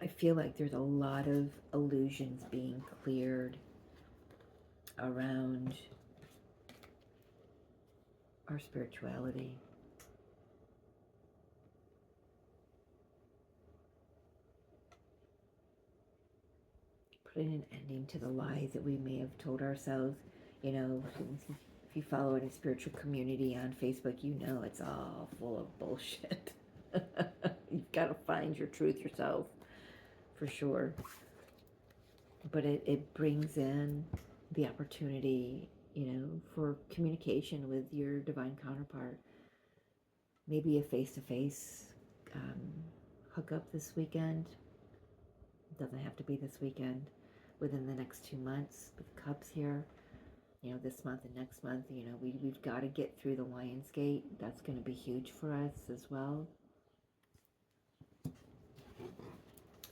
I feel like there's a lot of illusions being cleared around our spirituality. Putting an ending to the lies that we may have told ourselves. If you follow any spiritual community on Facebook, it's all full of bullshit. You've got to find your truth yourself, for sure. But it brings in the opportunity, for communication with your divine counterpart. maybe a face-to-face hookup this weekend. It doesn't have to be this weekend. Within the next 2 months with Cups here. This month and next month, we've got to get through the Lionsgate. That's going to be huge for us as well.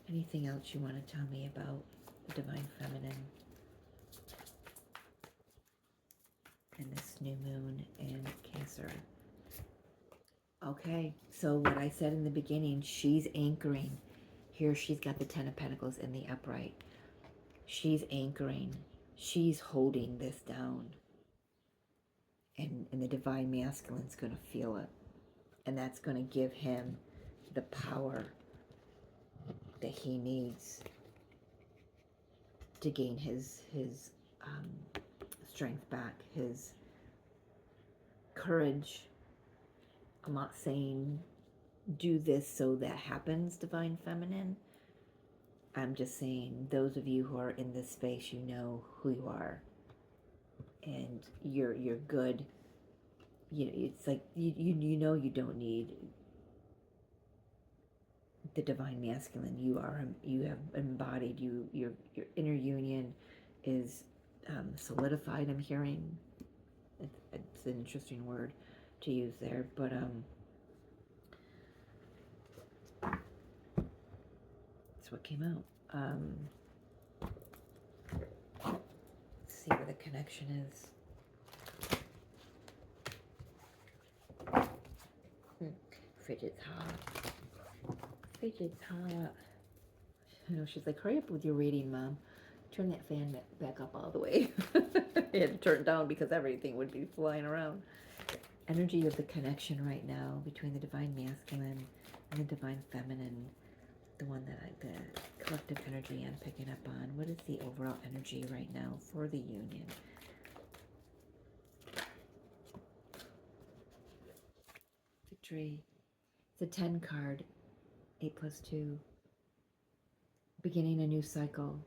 Anything else you want to tell me about the Divine Feminine and this new moon in Cancer? Okay, so what I said in the beginning, she's anchoring. Here she's got the Ten of Pentacles in the upright. She's anchoring. She's holding this down. And the Divine Masculine's going to feel it. And that's going to give him the power that he needs to gain his strength back, his courage. I'm not saying do this so that happens, Divine Feminine. I'm just saying those of you who are in this space, you know who you are. And you're good. It's like you know you don't need the Divine Masculine. You have embodied. Your inner union is solidified. I'm hearing. It's an interesting word to use there, but that's what came out. Let's see where the connection is. Frigid's hot. Frigid's hot. She's like, hurry up with your reading, Mom. Turn that fan back up all the way. I had to turn it down because everything would be flying around. Energy of the connection right now between the Divine Masculine and the Divine Feminine. The one that the collective energy I'm picking up on. What is the overall energy right now for the union? Victory. It's a 10 card. 8 plus 2. Beginning a new cycle.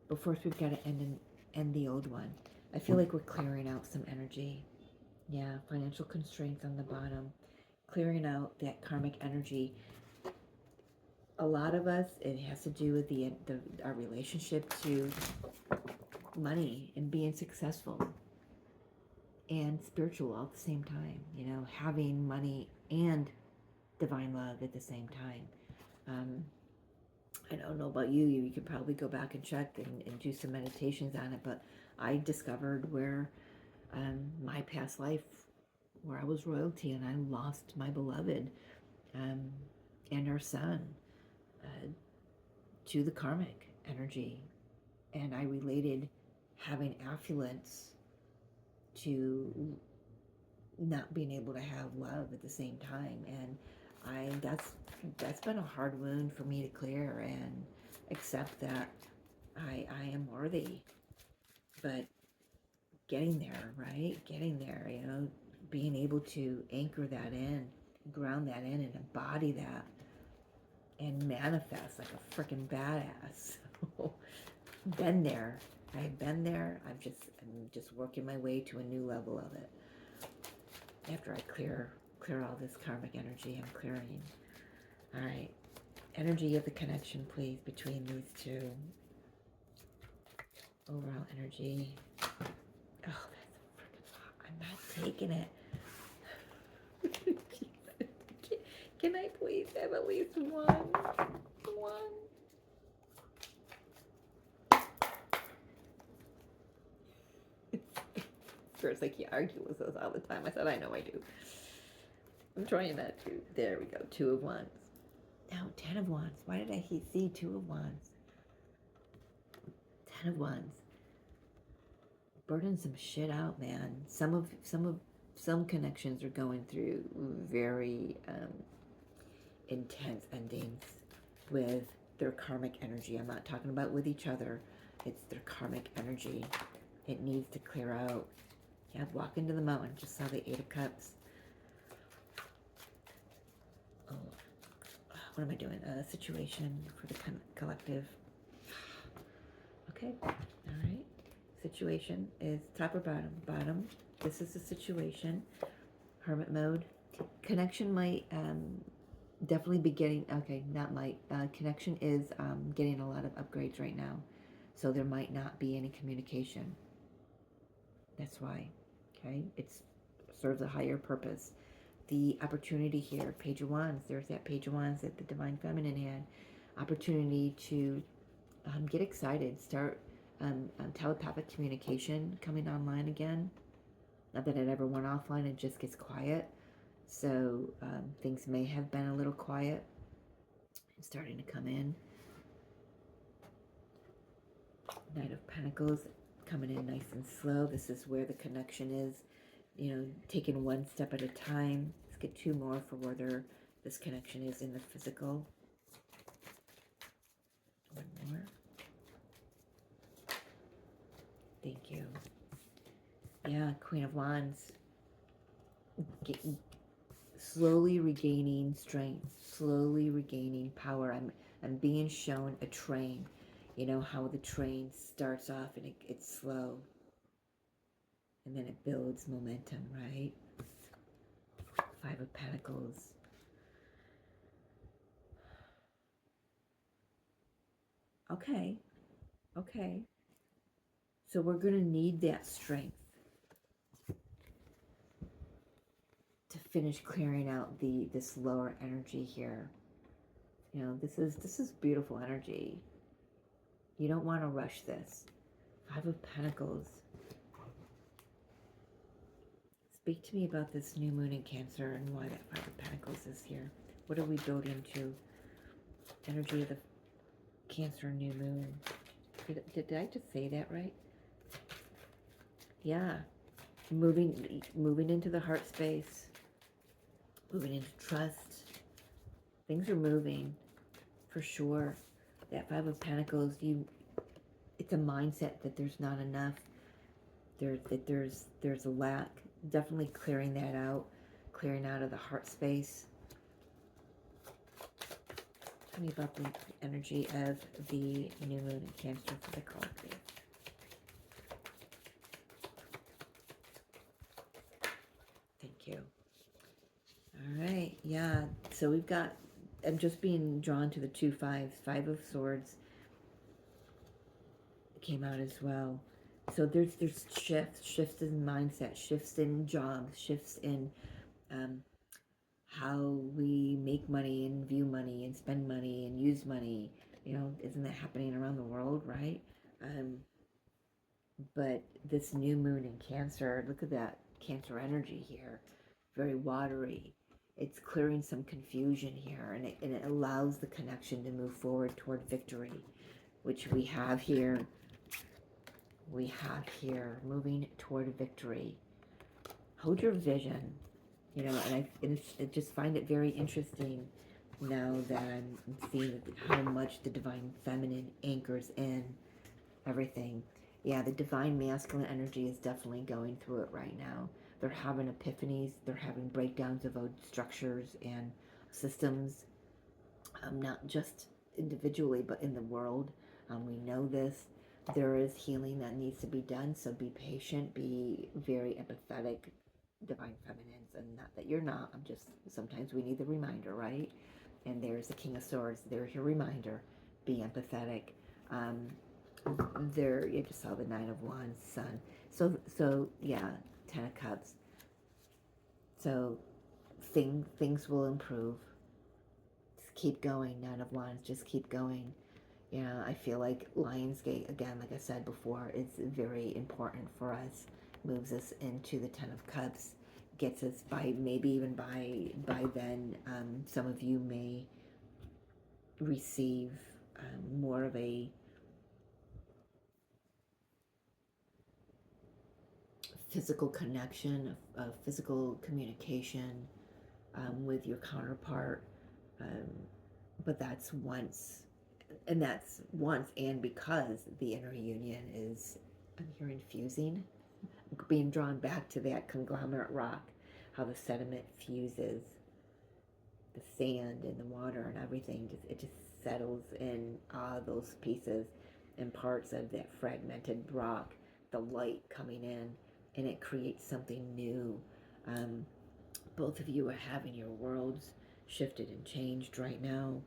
But first we've got to end the old one. I feel like we're clearing out some energy. Yeah, financial constraints on the bottom. Clearing out that karmic energy. A lot of us, it has to do with our relationship to money and being successful and spiritual all at the same time. Having money and divine love at the same time. I don't know about you. You could probably go back and check and do some meditations on it, but I discovered where my past life, where I was royalty and I lost my beloved and our son to the karmic energy. And I related having affluence to not being able to have love at the same time. And that's been a hard wound for me to clear and accept that I am worthy. But getting there, right? Getting there, being able to anchor that in, ground that in, and embody that, and manifest like a freaking badass. Been there. I've been there. I'm just working my way to a new level of it. After I clear all this karmic energy, I'm clearing. All right. Energy of the connection, please, between these two. Overall energy. Oh, that's freaking hot. I'm not taking it. Can I please have at least one? Spirit's like, you argue with us all the time. I said, I know I do. I'm trying not to. There we go. 2 of Wands. Now, 10 of Wands. Why did I see 2 of Wands? 10 of Wands. Burning some shit out, man. Some connections are going through very intense endings with their karmic energy. I'm not talking about with each other. It's their karmic energy. It needs to clear out. Yeah, walk into the mountain. Just saw the 8 of Cups. Oh, what am I doing? Situation for the collective. Okay, all right. Situation is top or bottom? Bottom. This is the situation. Hermit mode. Connection might definitely be getting, okay, not might, connection is getting a lot of upgrades right now. So there might not be any communication. That's why, okay? It serves a higher purpose. The opportunity here, Page of Wands, there's that Page of Wands that the Divine Feminine had. Opportunity to get excited, start telepathic communication coming online again. Not that it ever went offline, it just gets quiet. So things may have been a little quiet. It's starting to come in. Knight of Pentacles coming in nice and slow. This is where the connection is, you know, taking one step at a time. Let's get two more for where this connection is in the physical. One more. Thank you. Yeah, Queen of Wands. Slowly regaining strength, slowly regaining power. I'm being shown a train. You know how the train starts off and it's slow. And then it builds momentum, right? Five of Pentacles. Okay. Okay. So we're going to need that strength to finish clearing out this lower energy here. You know, this is beautiful energy. You don't want to rush this. Five of Pentacles. Speak to me about this new moon in Cancer and why that Five of Pentacles is here. What are we building to? Energy of the Cancer new moon. Did I just say that right? Yeah. Moving into the heart space. Moving into trust. Things are moving for sure. That Five of Pentacles, it's a mindset that there's not enough. There's a lack. Definitely clearing that out. Clearing out of the heart space. Tell me about the energy of the new moon in Cancer for the collective. Thank you. All right, yeah. So we've got, I'm just being drawn to the two fives. Five of Swords came out as well. So there's shifts in mindset, shifts in jobs, shifts in how we make money and view money and spend money and use money. You know, isn't that happening around the world, right? But this new moon in Cancer, look at that Cancer energy here, very watery. It's clearing some confusion here, and it allows the connection to move forward toward victory, which we have here. We have here moving toward victory. Hold your vision, you know, and I just find it very interesting now that I'm seeing how much the Divine Feminine anchors in everything. Yeah, the Divine Masculine energy is definitely going through it right now. They're having epiphanies. They're having breakdowns of old structures and systems, not just individually, but in the world. We know this. There is healing that needs to be done, so be patient, be very empathetic, Divine Feminines, and not that you're not. I'm just, sometimes we need the reminder, right? And there's the King of Swords. There's your reminder. Be empathetic. There, you just saw the Nine of Wands, Sun. So yeah, Ten of Cups. So things will improve. Just keep going, Nine of Wands. Just keep going. Yeah, I feel like Lionsgate, again, like I said before, is very important for us. Moves us into the Ten of Cups. Gets us by, maybe even by then, some of you may receive more of a physical connection, of physical communication with your counterpart. But that's once, and because the inner union is, I'm hearing fusing, being drawn back to that conglomerate rock, how the sediment fuses the sand and the water and everything. It just settles in those pieces and parts of that fragmented rock, the light coming in, and it creates something new. both of you are having your worlds shifted and changed right now.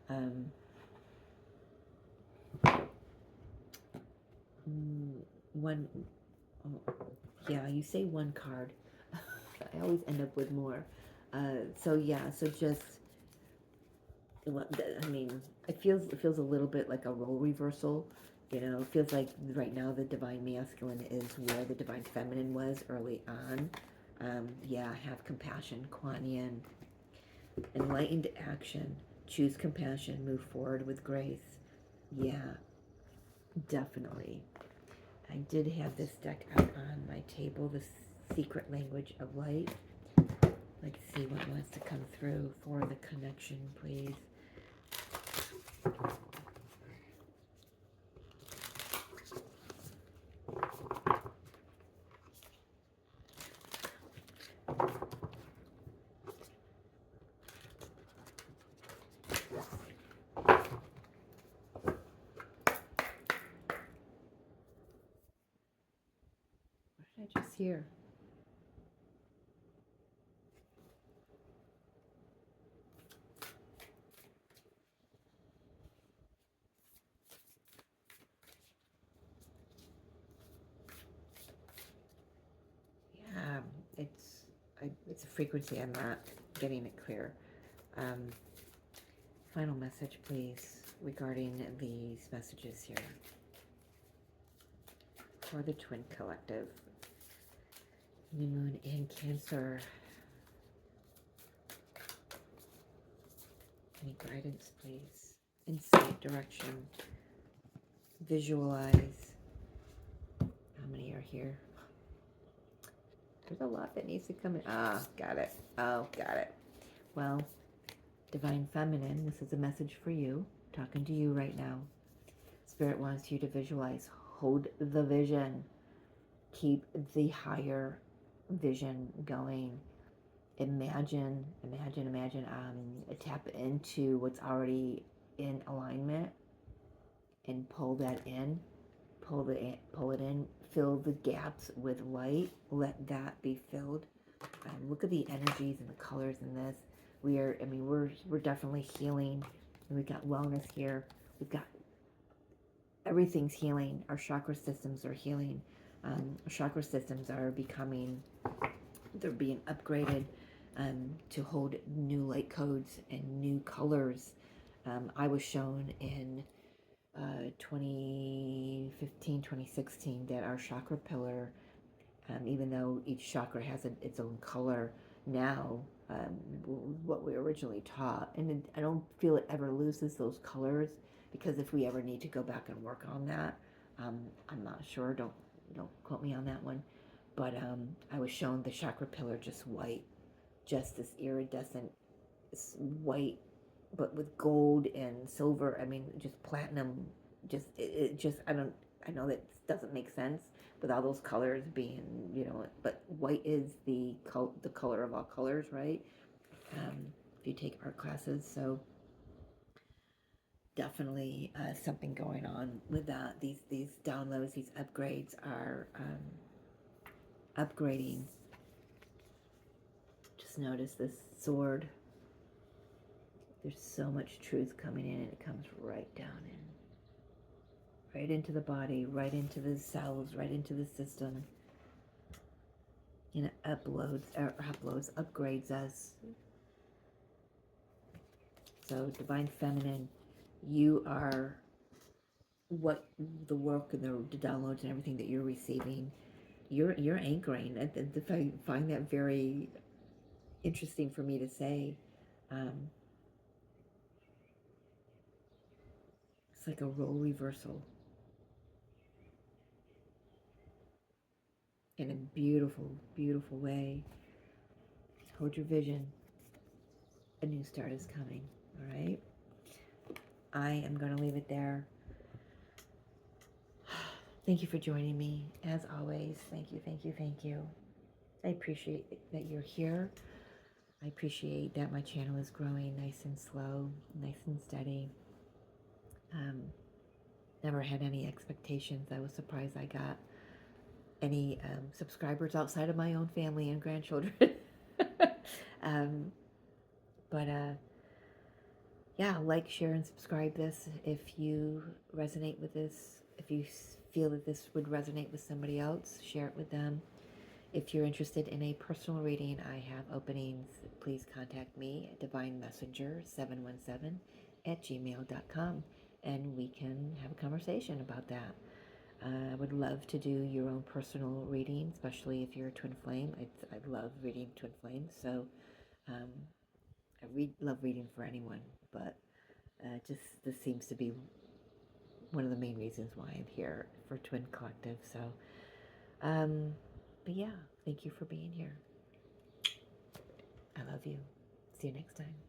Um, one, oh, yeah, you say one card. I always end up with more. So yeah, so just, I mean, it feels a little bit like a role reversal. It feels like right now the divine masculine is where the divine feminine was early on. Yeah, have compassion, Kuan Yin, enlightened action, choose compassion, move forward with grace. Yeah, definitely. I did have this deck out on my table, the Secret Language of Light. Let's see what wants to come through for the connection, please. What did I just hear? Yeah, it's a frequency. I'm not getting it clear. Um, Final message, please, regarding these messages here for the Twin Collective. New Moon in Cancer. Any guidance, please? Insight, direction. Visualize. How many are here? There's a lot that needs to come in. Ah, got it. Oh, got it. Well, Divine Feminine, this is a message for you. I'm talking to you right now. Spirit wants you to visualize. Hold the vision. Keep the higher vision going. Imagine, tap into what's already in alignment and pull that in. Pull it in. Fill the gaps with light. Let that be filled. Look at the energies and the colors in this. We're definitely healing. We've got wellness here. We've got everything's healing. Our chakra systems are healing. Our chakra systems are they're being upgraded to hold new light codes and new colors. I was shown in 2015, 2016 that our chakra pillar, even though each chakra has its own color now, what we originally taught, and I don't feel it ever loses those colors, because if we ever need to go back and work on that, I'm not sure. Don't quote me on that one. But I was shown the chakra pillar just white, just this iridescent white, but with gold and silver. Just platinum. I know that doesn't make sense with all those colors being, but white is the color of all colors, right? If you take art classes, so definitely something going on with that. These downloads, these upgrades are upgrading. Just notice this sword. There's so much truth coming in, and it comes right down in, right into the body, right into the cells, right into the system. And it upgrades us. So Divine Feminine, you are what the work and the downloads and everything that you're receiving. You're anchoring. I find that very interesting for me to say. It's like a role reversal in a beautiful, beautiful way. Hold your vision. A new start is coming. All right. I am going to leave it there. Thank you for joining me. As always, thank you, thank you, thank you. I appreciate that you're here. I appreciate that my channel is growing nice and slow, nice and steady. Never had any expectations. I was surprised I got any subscribers outside of my own family and grandchildren. um, but yeah, like, share, and subscribe this if you resonate with this. If you feel that this would resonate with somebody else, share it with them. If you're interested in a personal reading, I have openings. Please contact me at divinemessenger717@gmail.com, and we can have a conversation about that. I would love to do your own personal reading, especially if you're a twin flame. I love reading twin flames, so um, love reading for anyone, but just this seems to be one of the main reasons why I'm here for Twin Collective. So, but yeah, thank you for being here. I love you. See you next time.